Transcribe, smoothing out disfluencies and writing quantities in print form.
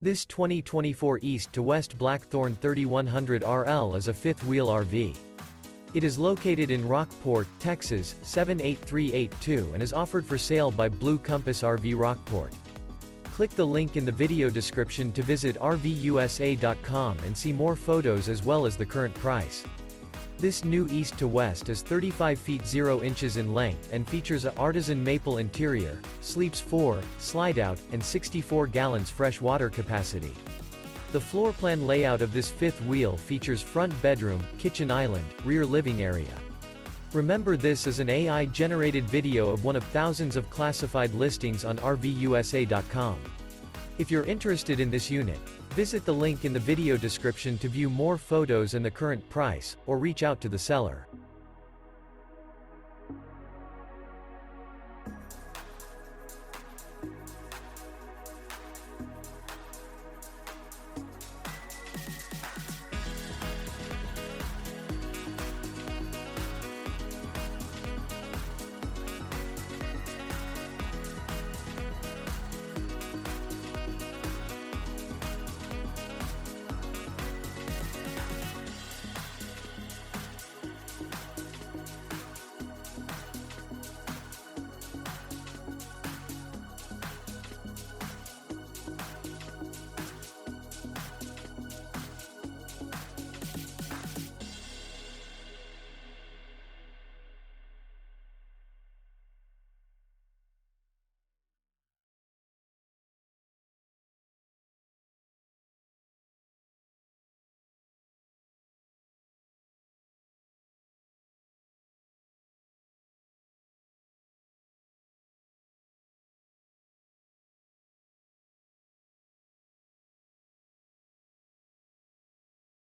This 2024 East to West Blackthorn 3100 RL is a fifth-wheel RV. It is located in Rockport, Texas, 78382 and is offered for sale by Blue Compass RV Rockport. Click the link in the video description to visit RVUSA.com and see more photos as well as the current price. This new East to West is 35 feet 0 inches in length and features a Artisan Maple interior, sleeps 4, Slideout, and 64 gallons fresh water capacity. The floor plan layout of this fifth wheel features front bedroom, kitchen island, rear living area. Remember, this is an AI-generated video of one of thousands of classified listings on RVUSA.com. If you're interested in this unit, visit the link in the video description to view more photos and the current price, or reach out to the seller.